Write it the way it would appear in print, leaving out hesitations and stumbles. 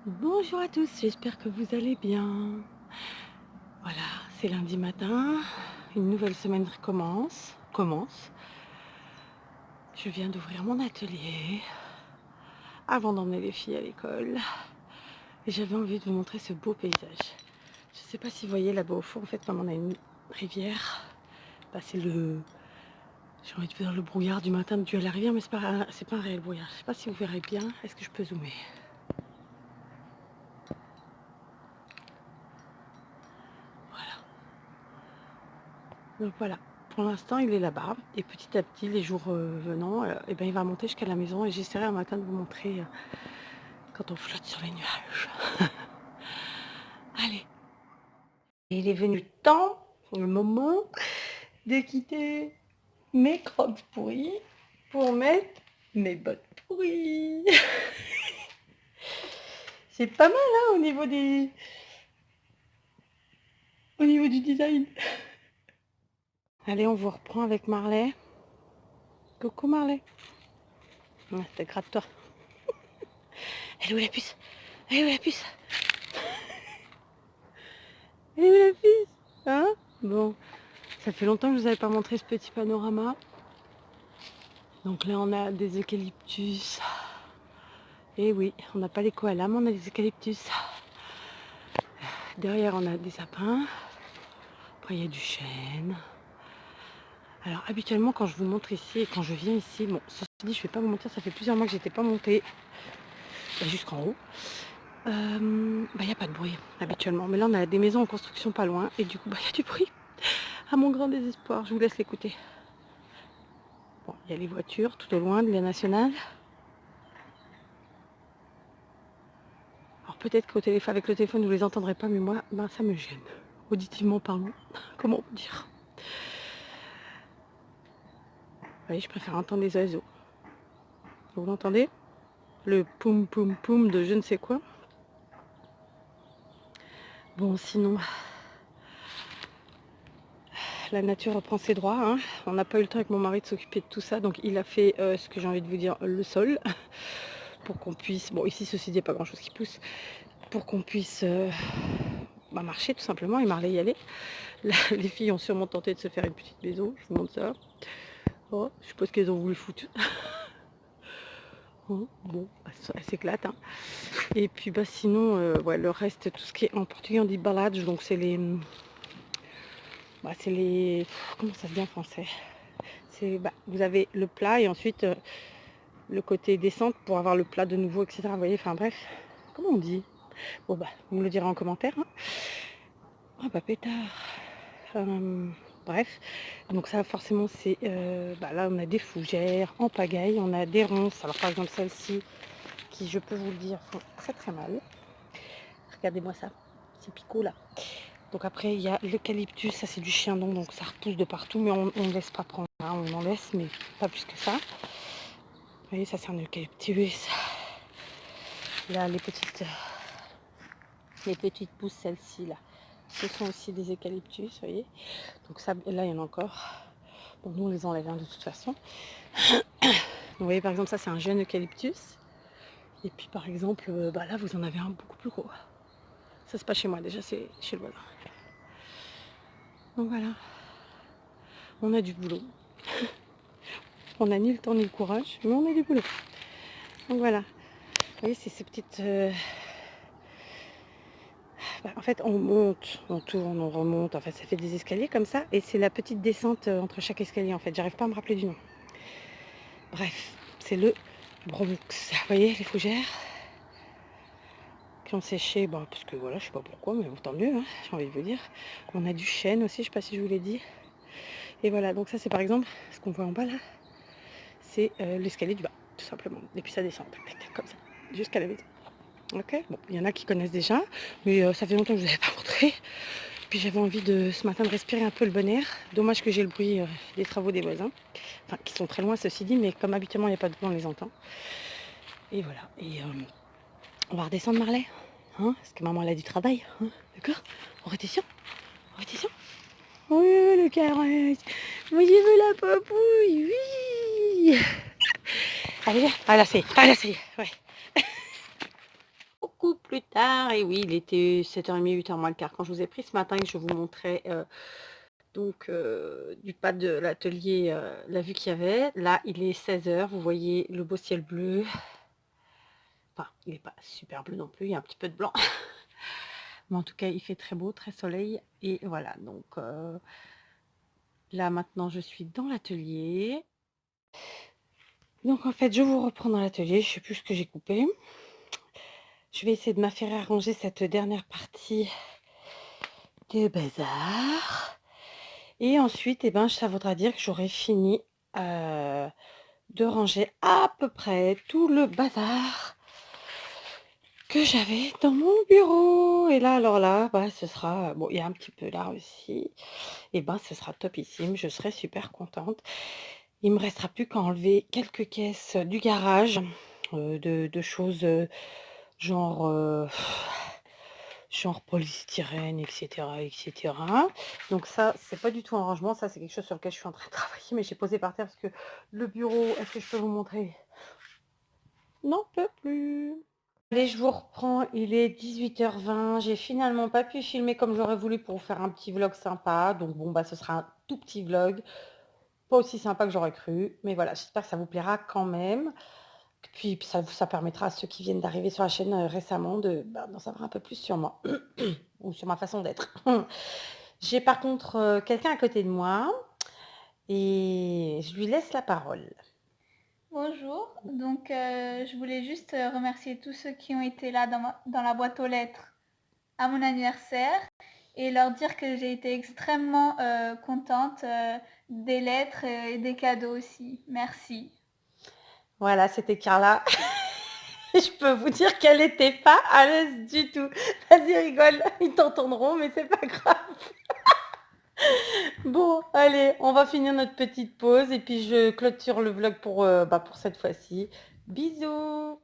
Bonjour à tous, j'espère que vous allez bien. Voilà, c'est lundi matin, une nouvelle semaine commence. Je viens d'ouvrir mon atelier avant d'emmener les filles à l'école. Et j'avais envie de vous montrer ce beau paysage. Je ne sais pas si vous voyez là-bas au fond, en fait, comme on a une rivière, c'est j'ai envie de dire le brouillard du matin dû à la rivière, mais c'est pas un réel brouillard. Je ne sais pas si vous verrez bien. Est-ce que je peux zoomer? Voilà. Donc voilà, pour l'instant il est là-bas et petit à petit les jours venant, il va monter jusqu'à la maison et j'essaierai un matin de vous montrer quand on flotte sur les nuages. Allez, et il est venu le temps, le moment de quitter mes crocs pourris pour mettre mes bottes pourries. C'est pas mal hein, au niveau du design. Allez, on vous reprend avec Marley. Coucou Marley. Ouais, c'était gratte-toi. Elle est où la puce? Elle est où la puce? Elle est où la puce? Hein? Bon, ça fait longtemps que je vous avais pas montré ce petit panorama. Donc là, on a des eucalyptus. Et oui, on n'a pas les koalas, mais on a des eucalyptus. Derrière, on a des sapins. Après, il y a du chêne. Alors, habituellement, quand je vous montre ici et quand je viens ici, bon, ceci dit, je vais pas vous mentir, ça fait plusieurs mois que j'étais pas montée jusqu'en haut. Il n'y a pas de bruit habituellement. Mais là, on a des maisons en construction pas loin. Et du coup, il y a du bruit. À mon grand désespoir, je vous laisse l'écouter. Bon, il y a les voitures tout au loin de la nationale. Alors peut-être avec le téléphone, vous ne les entendrez pas, mais moi, ça me gêne. Auditivement parlant, comment vous dire? Vous voyez, je préfère entendre les oiseaux. Vous l'entendez? Le poum poum poum de je ne sais quoi. Bon, sinon, la nature reprend ses droits. Hein. On n'a pas eu le temps avec mon mari de s'occuper de tout ça, donc il a fait ce que j'ai envie de vous dire, le sol, pour qu'on puisse. Bon, ici, ceci dit, il n'y a pas grand-chose qui pousse, pour qu'on puisse marcher tout simplement et Marley y aller. Là, les filles ont sûrement tenté de se faire une petite maison, je vous montre ça. Oh, je suppose qu'elles ont voulu foutre. Oh, bon, elle s'éclate. Hein. Et puis sinon, ouais, le reste, tout ce qui est en portugais, on dit balades, donc c'est les. C'est les. Comment ça se dit en français? Vous avez le plat et ensuite le côté descente pour avoir le plat de nouveau, etc. Vous voyez, enfin bref, comment on dit? Bon, vous me le direz en commentaire. Hein. Oh, pétard. Bref, donc ça forcément c'est là on a des fougères en pagaille, on a des ronces. Alors par exemple celle-ci qui, je peux vous le dire, font très très mal. Regardez-moi ça, ces picots là. Donc après il y a l'eucalyptus, ça c'est du chiendon, donc ça repousse de partout, mais on ne laisse pas prendre, hein, on en laisse, mais pas plus que ça. Vous voyez, ça c'est un eucalyptus. Là les petites pousses, celles-ci là, ce sont aussi des eucalyptus, vous voyez. Donc ça, là il y en a encore. Bon, nous on les enlève hein, de toute façon. Vous voyez par exemple ça c'est un jeune eucalyptus. Et puis par exemple là vous en avez un beaucoup plus gros. Ça c'est pas chez moi déjà, c'est chez le voisin. Donc voilà, on a du boulot. On n'a ni le temps ni le courage, mais on a du boulot. Donc voilà, vous voyez c'est ces petites... en fait on monte, on tourne, on remonte, en fait ça fait des escaliers comme ça. Et c'est la petite descente entre chaque escalier en fait, j'arrive pas à me rappeler du nom. Bref, c'est le Bronx. Vous voyez les fougères qui ont séché, parce que voilà, je sais pas pourquoi, mais tant mieux, hein, j'ai envie de vous dire. On a du chêne aussi, je sais pas si je vous l'ai dit. Et voilà, donc ça c'est par exemple, ce qu'on voit en bas là, c'est l'escalier du bas, tout simplement. Et puis ça descend, comme ça, jusqu'à la maison. Ok, bon, il y en a qui connaissent déjà, mais ça fait longtemps que je ne vous avais pas montré. Puis j'avais envie ce matin de respirer un peu le bon air. Dommage que j'ai le bruit des travaux des voisins, enfin qui sont très loin ceci dit, mais comme habituellement il n'y a pas de bruit, on les entend. Et voilà, et on va redescendre Marley, hein, parce que maman elle a du travail, hein, d'accord? En rétition. Oui, le caresse. Moi je veux la papouille, oui. Allez, viens. Ah là, ça y est, ouais. beaucoup plus tard. Et oui, il était 7h30, 8h moins le quart quand je vous ai pris ce matin et que je vous montrais du pas de l'atelier la vue qu'il y avait. Là, il est 16h, vous voyez le beau ciel bleu. Enfin, il n'est pas super bleu non plus, il y a un petit peu de blanc. Mais en tout cas, il fait très beau, très soleil. Et voilà, donc là maintenant, je suis dans l'atelier. Donc en fait, je vous reprends dans l'atelier, je ne sais plus ce que j'ai coupé. Je vais essayer de m'affairer à ranger cette dernière partie de bazar. Et ensuite, eh ben, ça voudra dire que j'aurai fini de ranger à peu près tout le bazar que j'avais dans mon bureau. Et là, alors là, bah, ce sera... Bon, il y a un petit peu là aussi. Et ben, ce sera topissime. Je serai super contente. Il me restera plus qu'à enlever quelques caisses du garage de choses genre... genre polystyrène, etc., etc. Donc ça, c'est pas du tout un rangement, ça c'est quelque chose sur lequel je suis en train de travailler, mais j'ai posé par terre parce que le bureau, est-ce que je peux vous montrer? Non, peut plus. Allez, je vous reprends, il est 18h20, j'ai finalement pas pu filmer comme j'aurais voulu pour vous faire un petit vlog sympa, donc bon bah ce sera un tout petit vlog, pas aussi sympa que j'aurais cru, mais voilà, j'espère que ça vous plaira quand même. Puis ça permettra à ceux qui viennent d'arriver sur la chaîne récemment d'en savoir un peu plus sur moi ou sur ma façon d'être. J'ai par contre quelqu'un à côté de moi et je lui laisse la parole. Bonjour, donc je voulais juste remercier tous ceux qui ont été là dans la boîte aux lettres à mon anniversaire et leur dire que j'ai été extrêmement contente des lettres et des cadeaux aussi. Merci. Voilà, c'était Carla. Je peux vous dire qu'elle n'était pas à l'aise du tout. Vas-y, rigole, ils t'entendront, mais c'est pas grave. Bon, allez, on va finir notre petite pause et puis je clôture le vlog pour cette fois-ci. Bisous!